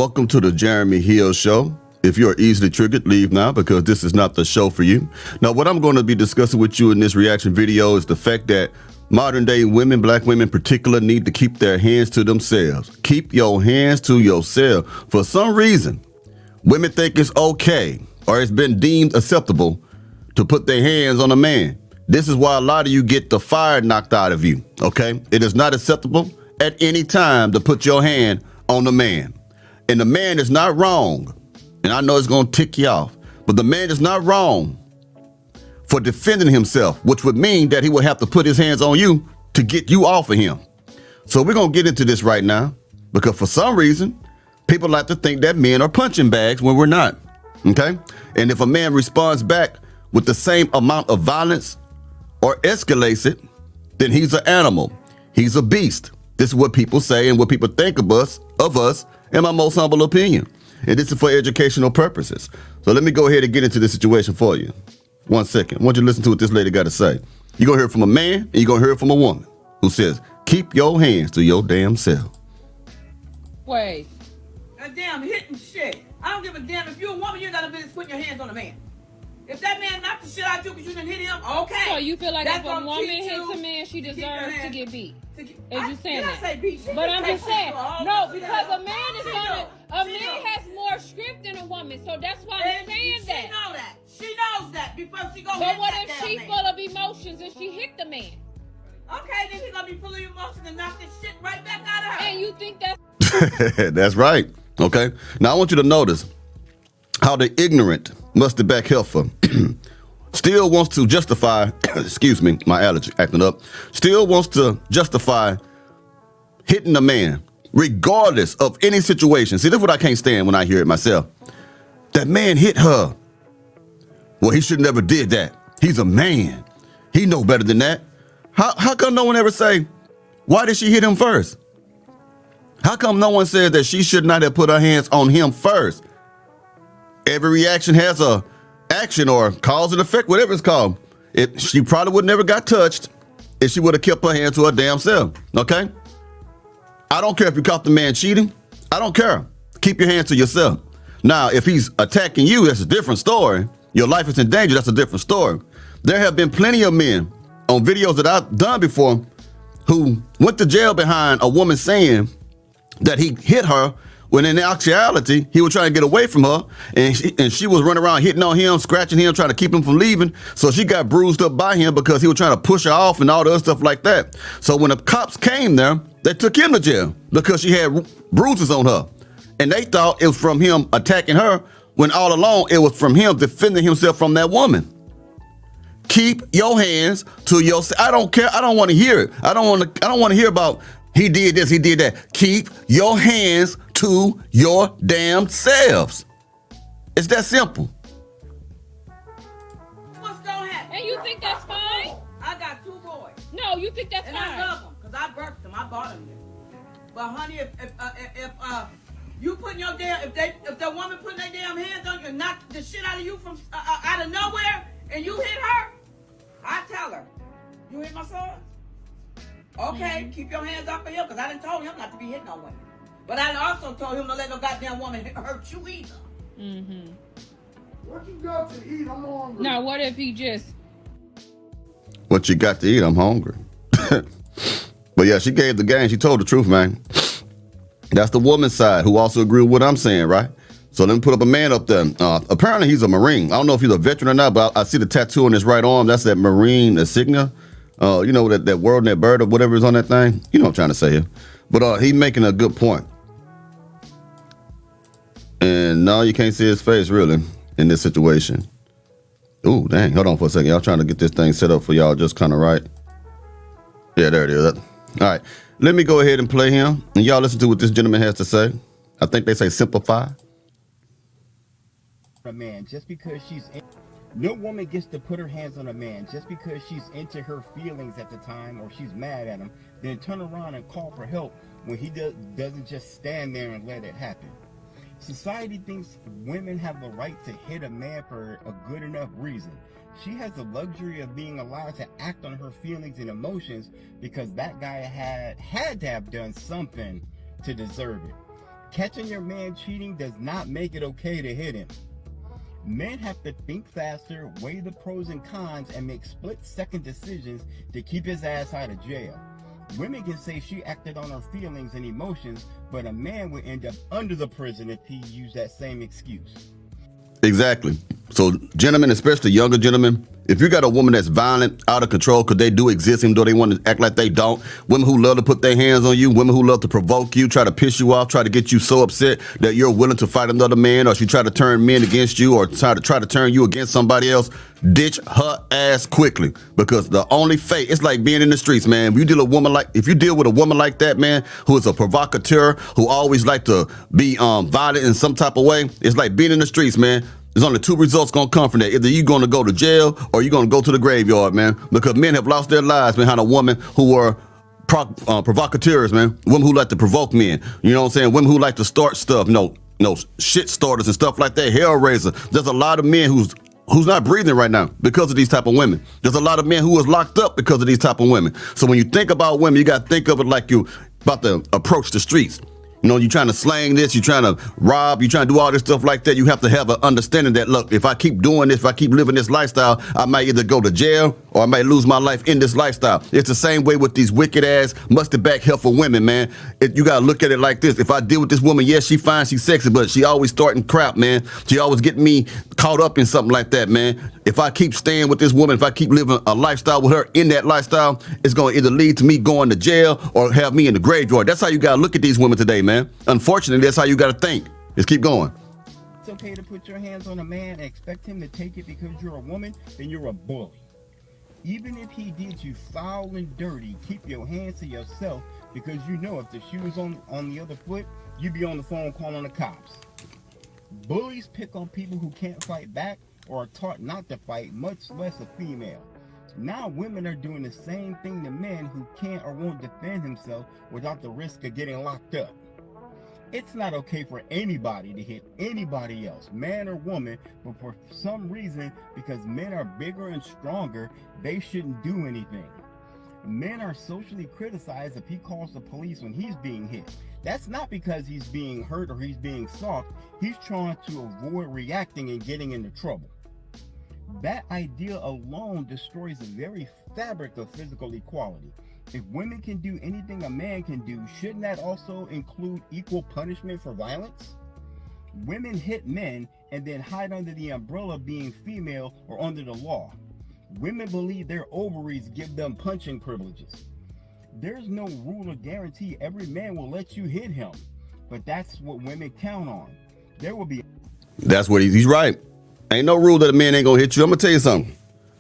Welcome to the Jeremy Hill Show. If you're easily triggered, leave now because this is not the show for you. Now, what I'm going to be discussing with you in this reaction video is the fact that modern day women, black women in particular, need to keep their hands to themselves. Keep your hands to yourself. For some reason, women think it's okay or it's been deemed acceptable to put their hands on a man. This is why a lot of you get the fire knocked out of you, okay? It is not acceptable at any time to put your hand on a man. And the man is not wrong. And I know it's going to tick you off, but the man is not wrong for defending himself, which would mean that he would have to put his hands on you to get you off of him. So we're going to get into this right now because for some reason, people like to think that men are punching bags when we're not, okay? And if a man responds back with the same amount of violence or escalates it, then he's an animal. He's a beast. This is what people say and what people think of us, in my most humble opinion. And this is for educational purposes. So let me go ahead and get into this situation for you. 1 second. I want you to listen to what this lady got to say. You're going to hear it from a man and you're going to hear it from a woman who says, keep your hands to your damn self. Wait. That damn hitting shit. I don't give a damn. If you're a woman, you got to business putting your hands on a man. If that man knocked the shit out of you because you didn't hit him, okay. So you feel like that's if a woman hits a man, she deserves to get beat? Is you saying that? Say beat? But I'm just saying, no, because a man is gonna, a man has more strength than a woman, so that's why I'm saying that. She know that. She knows that before she goes. But what if she full of emotions and she hit the man? Okay, then he's gonna be full of emotions and knock this shit right back out of her. And you think that's That's right. Okay. Now I want you to notice how the ignorant, musty back heifer still wants to justify, excuse me, my allergy acting up, still wants to justify hitting a man regardless of any situation. See, this is what I can't stand when I hear it myself. That man hit her. Well, he should never did that. He's a man. He know better than that. How come no one ever say, why did she hit him first? How come no one says that she should not have put her hands on him first? Every reaction has a action or cause and effect, whatever it's called. She probably would never got touched if she would have kept her hands to her damn self, okay? I don't care if you caught the man cheating. I don't care. Keep your hands to yourself. Now, if he's attacking you, that's a different story. Your life is in danger, that's a different story. There have been plenty of men on videos that I've done before who went to jail behind a woman saying that he hit her when in actuality, he was trying to get away from her, and she was running around hitting on him, scratching him, trying to keep him from leaving. So she got bruised up by him because he was trying to push her off and all the other stuff like that. So when the cops came there, they took him to jail because she had bruises on her. And they thought it was from him attacking her when all along it was from him defending himself from that woman. Keep your hands to yourself. I don't care. I don't want to hear it. I don't want to hear about he did this, he did that. Keep your hands to your damn selves. It's that simple. What's gonna happen? And you think that's fine? I got 2 boys. No, you think that's and fine? I love them because I birthed them. I bought them. But honey, if you putting your damn, if the woman putting their damn hands on you and knock the shit out of you from out of nowhere, and you hit her, I tell her, you hit my son. Okay, keep your hands off of him because I done told him not to be hitting no women. But I also told him to let no goddamn woman hurt you either. Mm-hmm. What you got to eat? I'm hungry. Now, what if he just... What you got to eat? I'm hungry. But yeah, she gave the game. She told the truth, man. That's the woman's side who also agree with what I'm saying, right? So let me put up a man up there. Apparently, he's a Marine. I don't know if he's a veteran or not, but I see the tattoo on his right arm. That's that Marine insignia. You know, that world and that bird or whatever is on that thing. You know what I'm trying to say here. But he's making a good point. And no, you can't see his face, really, in this situation. Ooh, dang. Hold on for a second. Y'all trying to get this thing set up for y'all just kind of right. Yeah, there it is. All right. Let me go ahead and play him. And y'all listen to what this gentleman has to say. I think they say simplify. A man, just because she's in, no woman gets to put her hands on a man just because she's into her feelings at the time or she's mad at him, then turn around and call for help when he doesn't just stand there and let it happen. Society thinks women have the right to hit a man for a good enough reason. She has the luxury of being allowed to act on her feelings and emotions because that guy had to have done something to deserve it. Catching your man cheating does not make it okay to hit him. Men have to think faster, weigh the pros and cons, and make split-second decisions to keep his ass out of jail. Women can say she acted on her feelings and emotions, but a man would end up under the prison if he used that same excuse. Exactly. So gentlemen, especially younger gentlemen, if you got a woman that's violent, out of control, because they do exist, even though they want to act like they don't, women who love to put their hands on you, women who love to provoke you, try to piss you off, try to get you so upset that you're willing to fight another man, or she try to turn men against you, or try to turn you against somebody else, ditch her ass quickly. Because the only fate, it's like being in the streets, man. If you deal with a woman like that, man, who is a provocateur, who always like to be violent in some type of way, it's like being in the streets, man. There's only two results gonna come from that. Either you're gonna go to jail or you're gonna go to the graveyard, man. Because men have lost their lives behind a woman who were provocateurs, man. Women who like to provoke men. You know what I'm saying? Women who like to start stuff. No, shit starters and stuff like that. Hellraiser. There's a lot of men who's not breathing right now because of these type of women. There's a lot of men who is locked up because of these type of women. So when you think about women, you gotta think of it like you about to approach the streets. You know, you're trying to slang this, you're trying to rob, you're trying to do all this stuff like that. You have to have an understanding that, look, if I keep doing this, if I keep living this lifestyle, I might either go to jail or I might lose my life in this lifestyle. It's the same way with these wicked ass, mustard back helpful women, man. You got to look at it like this. If I deal with this woman, yes, she fine, she's sexy, but she always starting crap, man. She always getting me caught up in something like that, man. If I keep staying with this woman, if I keep living a lifestyle with her in that lifestyle, it's going to either lead to me going to jail or have me in the graveyard. That's how you got to look at these women today, man. Unfortunately, that's how you got to think. Just keep going. It's okay to put your hands on a man and expect him to take it because you're a woman, then you're a bully. Even if he did you foul and dirty, keep your hands to yourself because you know if the shoe was on the other foot, you'd be on the phone calling the cops. Bullies pick on people who can't fight back or are taught not to fight, much less a female. Now women are doing the same thing to men who can't or won't defend himself without the risk of getting locked up. It's not okay for anybody to hit anybody else, man or woman, but for some reason, because men are bigger and stronger, they shouldn't do anything. Men are socially criticized if he calls the police when he's being hit. That's not because he's being hurt or he's being soft. He's trying to avoid reacting and getting into trouble. That idea alone destroys the very fabric of physical equality. If women can do anything a man can do, shouldn't that also include equal punishment for violence? Women hit men and then hide under the umbrella of being female or under the law. Women believe their ovaries give them punching privileges. There's no rule or guarantee every man will let you hit him, but that's what women count on. There will be. That's what he's right. Ain't no rule that a man ain't gonna hit you. I'm gonna tell you something,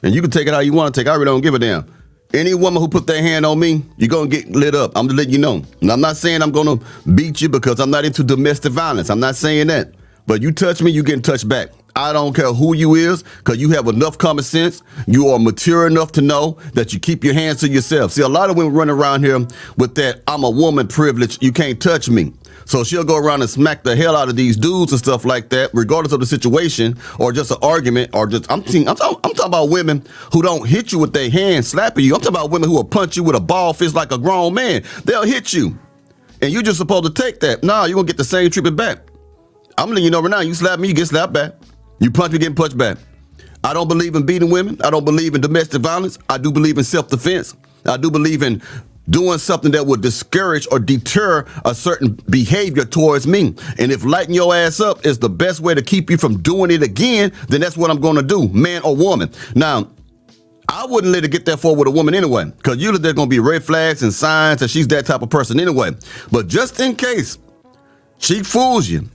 and you can take it how you want to take it. I really don't give a damn. Any woman who put their hand on me, you're gonna get lit up. I'm just letting you know. And I'm not saying I'm gonna beat you because I'm not into domestic violence. I'm not saying that. But you touch me, you getting touched back. I don't care who you is, because you have enough common sense. You are mature enough to know that you keep your hands to yourself. See, a lot of women running around here with that I'm a woman privilege, you can't touch me. So she'll go around and smack the hell out of these dudes and stuff like that, regardless of the situation or just an argument or just, I'm talking about women who don't hit you with their hands slapping you. I'm talking about women who will punch you with a ball fist like a grown man. They'll hit you. And you're just supposed to take that. Nah, you're going to get the same treatment back. I'm letting you know right now, you slap me, you get slapped back. You punch me, getting punched back. I don't believe in beating women. I don't believe in domestic violence. I do believe in self-defense. I do believe in doing something that would discourage or deter a certain behavior towards me. And if lighting your ass up is the best way to keep you from doing it again, then that's what I'm going to do, man or woman. Now, I wouldn't let it get that far with a woman anyway, because usually there's going to be red flags and signs that she's that type of person anyway. But just in case she fools you,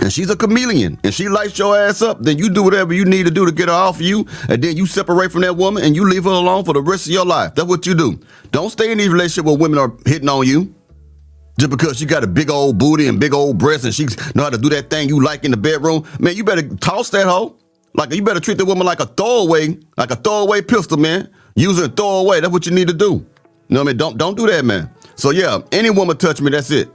and she's a chameleon, and she lights your ass up, then you do whatever you need to do to get her off you, and then you separate from that woman, and you leave her alone for the rest of your life. That's what you do. Don't stay in these relationships where women are hitting on you just because she got a big old booty and big old breasts, and she know how to do that thing you like in the bedroom. Man, you better toss that hoe. Like, you better treat the woman like a throwaway pistol, man. Use her and throw away. That's what you need to do. You know what I mean? Don't do that, man. So, yeah, any woman touch me, that's it.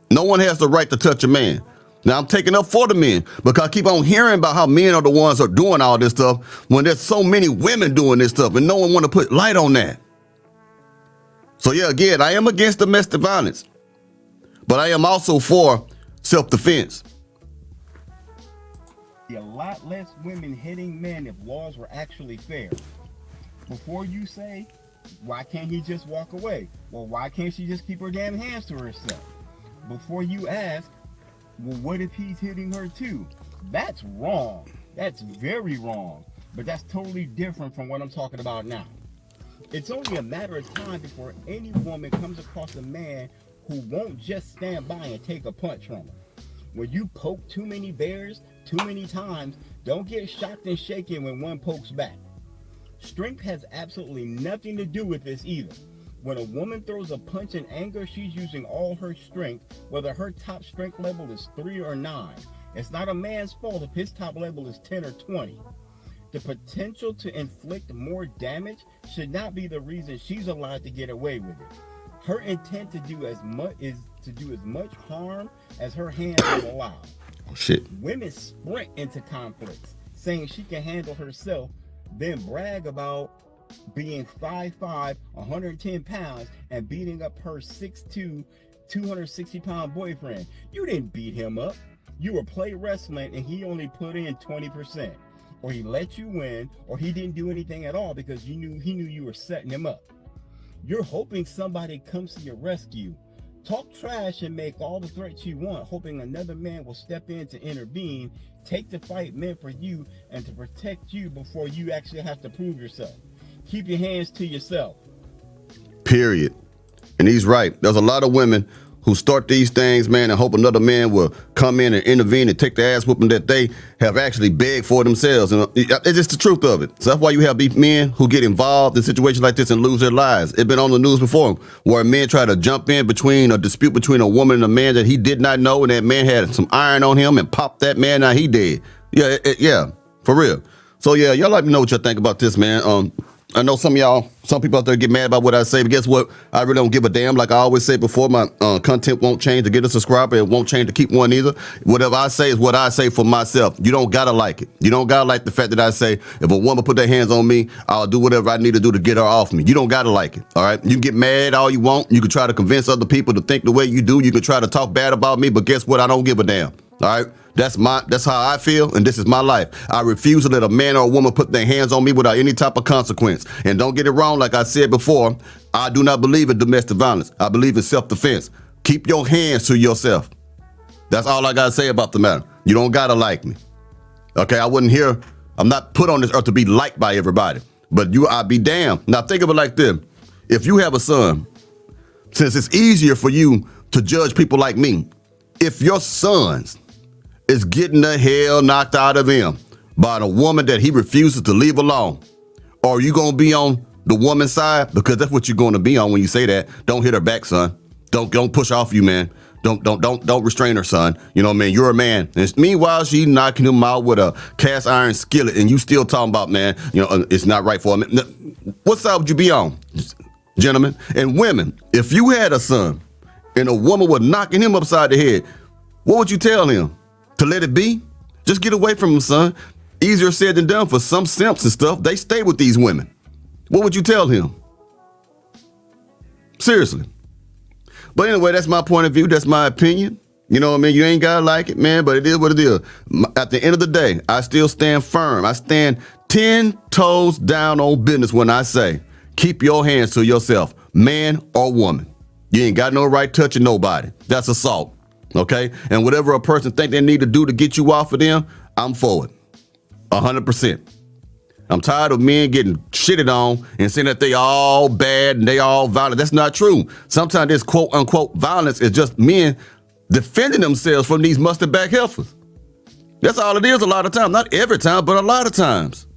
No one has the right to touch a man. Now, I'm taking up for the men because I keep on hearing about how men are the ones who are doing all this stuff when there's so many women doing this stuff and no one want to put light on that. So, yeah, again, I am against domestic violence. But I am also for self-defense. A lot less women hitting men if laws were actually fair. Before you say, why can't he just walk away? Well, why can't she just keep her damn hands to herself? Before you ask, well, what if he's hitting her too? That's wrong. That's very wrong. But that's totally different from what I'm talking about now. It's only a matter of time before any woman comes across a man who won't just stand by and take a punch from her. When you poke too many bears too many times, don't get shocked and shaken when one pokes back. Strength has absolutely nothing to do with this either. When a woman throws a punch in anger, she's using all her strength, whether her top strength level is 3 or 9. It's not a man's fault if his top level is 10 or 20. The potential to inflict more damage should not be the reason she's allowed to get away with it. Her intent to do as much harm as her hands will allow. Oh, shit. Women sprint into conflicts, saying she can handle herself, then brag about being 5'5", 110 pounds, and beating up her 6'2", 260-pound boyfriend. You didn't beat him up. You were play wrestling, and he only put in 20%. Or he let you win, or he didn't do anything at all because he knew you were setting him up. You're hoping somebody comes to your rescue. Talk trash and make all the threats you want, hoping another man will step in to intervene, take the fight meant for you, and to protect you before you actually have to prove yourself. Keep your hands to yourself. Period. And he's right. There's a lot of women who start these things, man, and hope another man will come in and intervene and take the ass whooping that they have actually begged for themselves. And it's just the truth of it. So that's why you have these men who get involved in situations like this and lose their lives. It's been on the news before where men try to jump in between a dispute between a woman and a man that he did not know, and that man had some iron on him and popped that man. Now he dead. Yeah, yeah, for real. So yeah, y'all let me know what y'all think about this, man. I know some people out there get mad about what I say, but guess what? I really don't give a damn. Like I always say before, my content won't change to get a subscriber. It won't change to keep one either. Whatever I say is what I say for myself. You don't gotta like it. You don't gotta like the fact that I say, if a woman put their hands on me, I'll do whatever I need to do to get her off me. You don't gotta like it, all right? You can get mad all you want. You can try to convince other people to think the way you do. You can try to talk bad about me, but guess what? I don't give a damn, all right? That's how I feel, and this is my life. I refuse to let a man or a woman put their hands on me without any type of consequence. And don't get it wrong, like I said before, I do not believe in domestic violence. I believe in self-defense. Keep your hands to yourself. That's all I gotta say about the matter. You don't gotta like me. Okay, I'm not put on this earth to be liked by everybody. But I'd be damned. Now think of it like this. If you have a son, since it's easier for you to judge people like me, if your sons is getting the hell knocked out of him by a woman that he refuses to leave alone, or are you gonna be on the woman's side? Because that's what you're gonna be on when you say that. Don't hit her back, son. Don't push off you, man. Don't restrain her, son. You know what I mean? You're a man. And meanwhile, she knocking him out with a cast iron skillet, and you still talking about, man, it's not right for him. What side would you be on, gentlemen? And women, if you had a son and a woman was knocking him upside the head, what would you tell him? To let it be? Just get away from him, son. Easier said than done for some simps and stuff. They stay with these women. What would you tell him? Seriously. But anyway, that's my point of view. That's my opinion. You know what I mean? You ain't gotta like it, man, but it is what it is. At the end of the day, I still stand firm. I stand 10 toes down on business when I say, keep your hands to yourself, man or woman. You ain't got no right touching nobody. That's assault. Okay? And whatever a person think they need to do to get you off of them, I'm for it. 100%. I'm tired of men getting shitted on and saying that they all bad and they all violent. That's not true. Sometimes this quote unquote violence is just men defending themselves from these mustard back heifers. That's all it is a lot of times. Not every time, but a lot of times.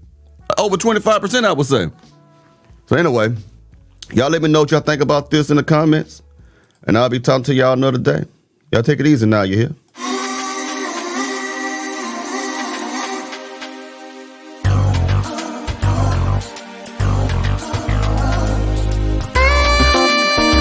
Over 25%, I would say. So anyway, y'all let me know what y'all think about this in the comments. And I'll be talking to y'all another day. Y'all take it easy now, you hear?